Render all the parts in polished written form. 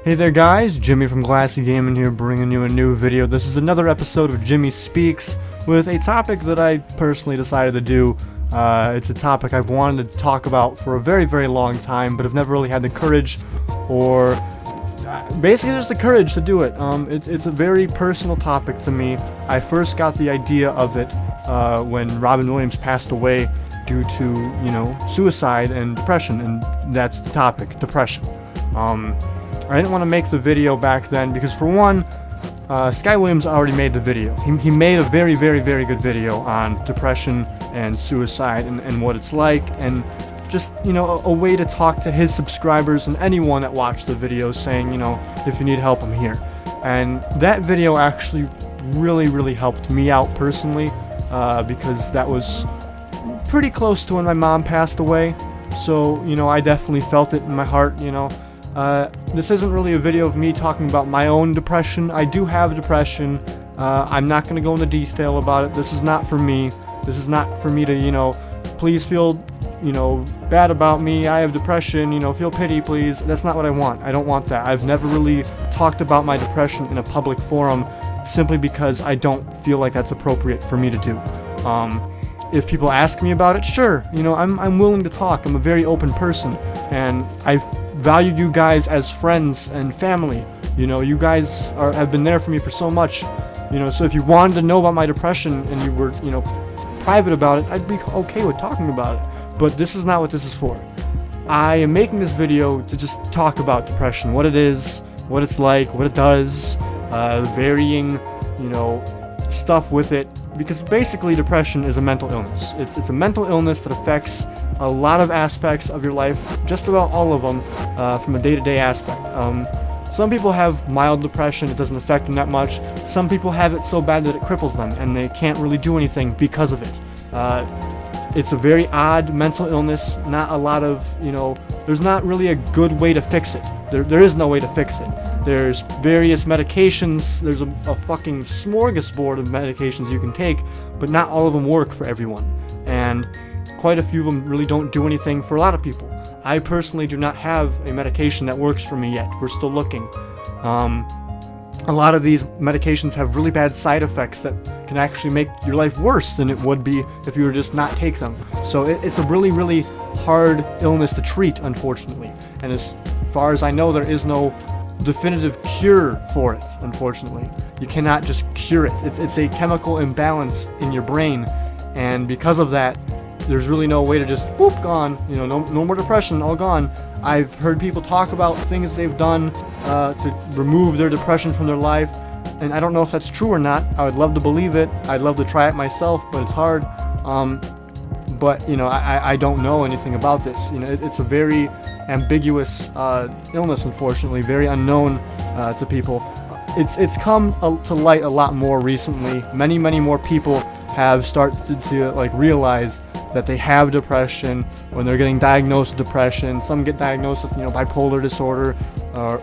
Hey there guys, Jimmy from Glassy Gaming here, bringing you a new video. This is another episode of Jimmee Speaks with a topic that I personally decided to do. It's a topic I've wanted to talk about for a very, very long time, but I've never really had the courage or basically just the courage to do it. It's a very personal topic to me. I first got the idea of it when Robin Williams passed away due to, suicide and depression, and that's the topic, depression. I didn't want to make the video back then because, for one, Sky Williams already made the video. He made a very, very, very good video on depression and suicide and what it's like, and just, a way to talk to his subscribers and anyone that watched the video saying, if you need help, I'm here. And that video actually really, really helped me out personally because that was pretty close to when my mom passed away. So, I definitely felt it in my heart, This isn't really a video of me talking about my own depression. I do have depression. I'm not going to go into detail about it. This is not for me. This is not for me to, please feel, bad about me. I have depression, feel pity, please. That's not what I want. I don't want that. I've never really talked about my depression in a public forum simply because I don't feel like that's appropriate for me to do. If people ask me about it, sure, I'm willing to talk. I'm a very open person, and I've valued you guys as friends and family. You guys have been there for me for so much. So if you wanted to know about my depression and you were, private about it, I'd be okay with talking about it. But this is not what this is for. I am making this video to just talk about depression, what it is, what it's like, what it does, varying, stuff with it. Because basically depression is a mental illness. It's a mental illness that affects a lot of aspects of your life, just about all of them, from a day-to-day aspect. Some people have mild depression, it doesn't affect them that much. Some people have it so bad that it cripples them, and they can't really do anything because of it. It's a very odd mental illness, not a lot of, there's not really a good way to fix it. There is no way to fix it. There's various medications, there's a fucking smorgasbord of medications you can take, but not all of them work for everyone. And quite a few of them really don't do anything for a lot of people. I personally do not have a medication that works for me yet. We're still looking. A lot of these medications have really bad side effects that can actually make your life worse than it would be if you were just not take them. So it's a really, really hard illness to treat, unfortunately. And as far as I know, there is no definitive cure for it, unfortunately. You cannot just cure it. It's a chemical imbalance in your brain, and because of that, there's really no way to just, whoop, gone, no more depression, all gone. I've heard people talk about things they've done to remove their depression from their life, and I don't know if that's true or not. I would love to believe it. I'd love to try it myself, but it's hard. But I don't know anything about this. It's a very ambiguous illness, unfortunately, very unknown to people. It's come to light a lot more recently. Many more people have started to realize that they have depression when they're getting diagnosed with depression. Some get diagnosed with bipolar disorder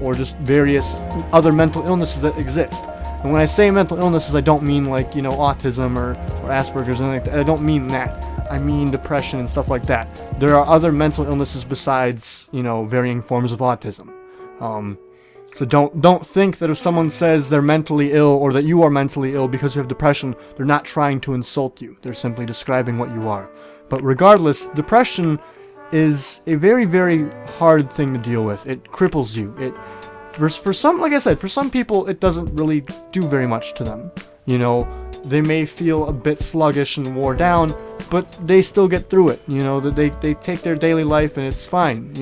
or just various other mental illnesses that exist. And when I say mental illnesses, I don't mean autism or Asperger's or anything like that. I don't mean that. I mean depression and stuff like that. There are other mental illnesses besides varying forms of autism. So don't think that if someone says they're mentally ill or that you are mentally ill because you have depression, they're not trying to insult you. They're simply describing what you are. But regardless, depression is a very, very hard thing to deal with. It cripples you. For some, like I said, for some people, it doesn't really do very much to them. They may feel a bit sluggish and wore down, but they still get through it. They take their daily life and it's fine.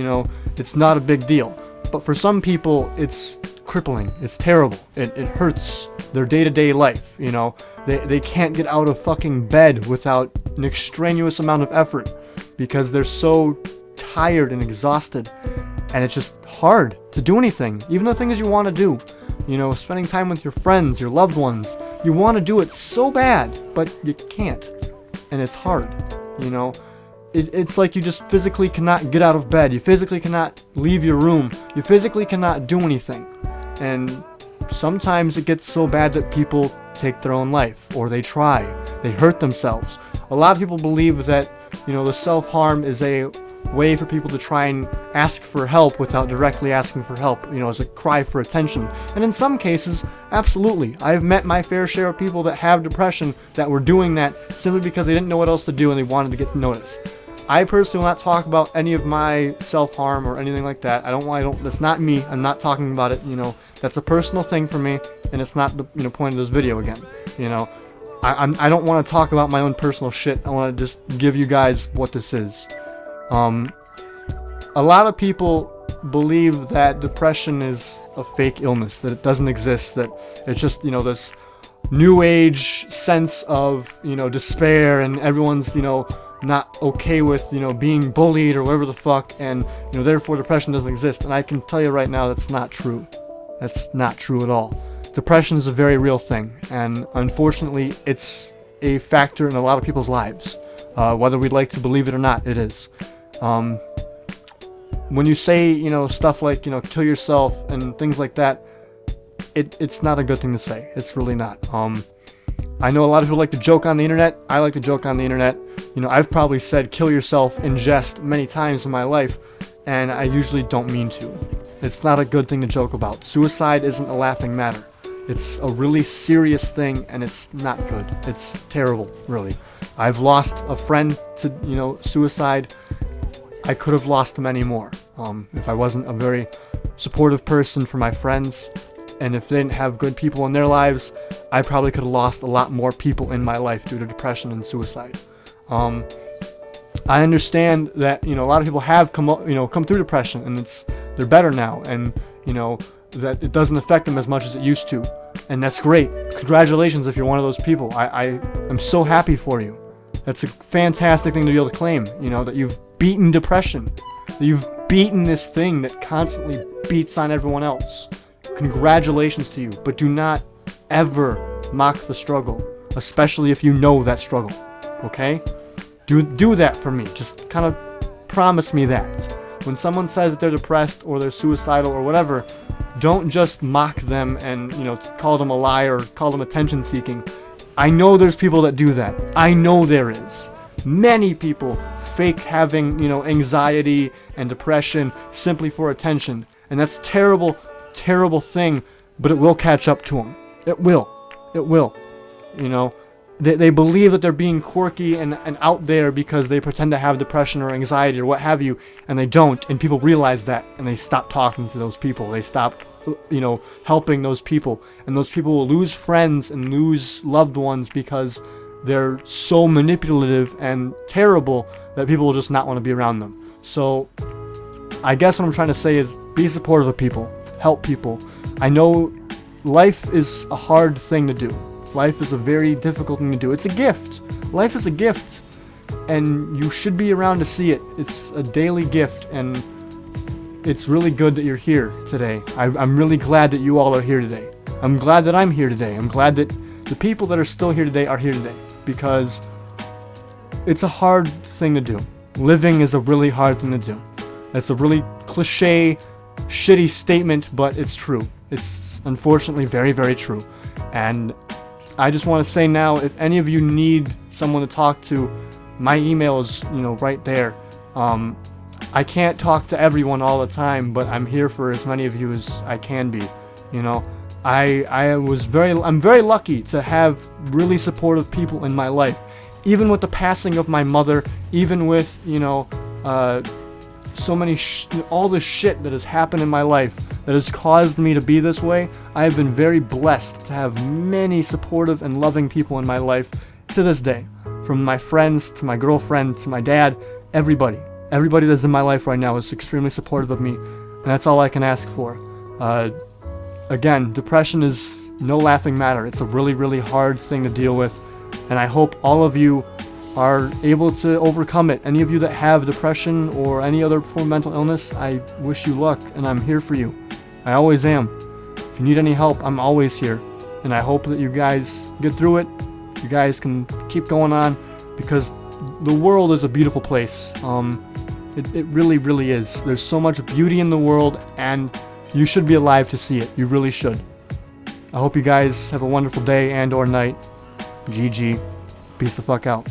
It's not a big deal. But for some people, it's crippling. It's terrible. It hurts their day-to-day life. They can't get out of fucking bed without an extraneous amount of effort because they're so tired and exhausted, and it's just hard to do anything, even the things you want to do. Spending time with your friends, your loved ones. You want to do it so bad, but you can't, and it's hard. It's like you just physically cannot get out of bed. You physically cannot leave your room. You physically cannot do anything. And sometimes it gets so bad that people take their own life, or they try. They hurt themselves. A lot of people believe that, the self-harm is a way for people to try and ask for help without directly asking for help, as a cry for attention. And in some cases, absolutely. I've met my fair share of people that have depression that were doing that simply because they didn't know what else to do and they wanted to get noticed. I personally will not talk about any of my self-harm or anything like that. That's not me. I'm not talking about it, That's a personal thing for me, and it's not the, point of this video again, I don't want to talk about my own personal shit. I want to just give you guys what this is. A lot of people believe that depression is a fake illness, that it doesn't exist, that it's just, this new age sense of, despair, and everyone's, not okay with, being bullied or whatever the fuck, and, therefore depression doesn't exist. And I can tell you right now that's not true. That's not true at all. Depression is a very real thing, and unfortunately it's a factor in a lot of people's lives. Whether we'd like to believe it or not, it is. When you say, stuff like, kill yourself and things like that, it's not a good thing to say. It's really not. I know a lot of people like to joke on the internet. I like to joke on the internet. I've probably said kill yourself in jest many times in my life, and I usually don't mean to. It's not a good thing to joke about. Suicide isn't a laughing matter. It's a really serious thing, and it's not good. It's terrible, really. I've lost a friend to, suicide. I could have lost many more. If I wasn't a very supportive person for my friends, and if they didn't have good people in their lives, I probably could have lost a lot more people in my life due to depression and suicide. I understand that, a lot of people have come through depression, and they're better now, and, that it doesn't affect them as much as it used to. And that's great. Congratulations if you're one of those people. I'm so happy for you. That's a fantastic thing to be able to claim, that you've beaten depression. That you've beaten this thing that constantly beats on everyone else. Congratulations to you. But do not ever mock the struggle, especially if you know that struggle. Okay? Do that for me. Just kind of promise me that. When someone says that they're depressed or they're suicidal or whatever, don't just mock them and, call them a liar or call them attention seeking. I know there's people that do that. I know there is. Many people fake having, anxiety and depression simply for attention. And that's terrible, terrible thing, but it will catch up to them. It will. It will. They believe that they're being quirky and out there because they pretend to have depression or anxiety or what have you, and they don't, and people realize that, and they stop talking to those people. They stop, helping those people, and those people will lose friends and lose loved ones because they're so manipulative and terrible that people will just not want to be around them. So, I guess what I'm trying to say is be supportive of people, help people. I know life is a hard thing to do. Life is a very difficult thing to do. It's a gift. Life is a gift, and you should be around to see it. It's a daily gift, and it's really good that you're here today. I'm really glad that you all are here today. I'm glad that I'm here today. I'm glad that the people that are still here today are here today, because it's a hard thing to do. Living is a really hard thing to do. That's a really cliche, shitty statement, but it's true. It's unfortunately very, very true. And I just want to say now, if any of you need someone to talk to, my email is, right there. I can't talk to everyone all the time, but I'm here for as many of you as I can be. I'm very lucky to have really supportive people in my life. Even with the passing of my mother, even with, so many all the shit that has happened in my life that has caused me to be this way, I have been very blessed to have many supportive and loving people in my life to this day. From my friends to my girlfriend to my dad, everybody that's in my life right now is extremely supportive of me, and that's all I can ask for. Again, depression is no laughing matter. It's a really, really hard thing to deal with, and I hope all of you are able to overcome it. Any of you that have depression or any other form of mental illness, I wish you luck, and I'm here for you. I always am. If you need any help, I'm always here, and I hope that you guys get through it. You guys can keep going on, because the world is a beautiful place. It really, really is. There's so much beauty in the world, and you should be alive to see it. You really should. I hope you guys have a wonderful day and or night. GG. Peace the fuck out.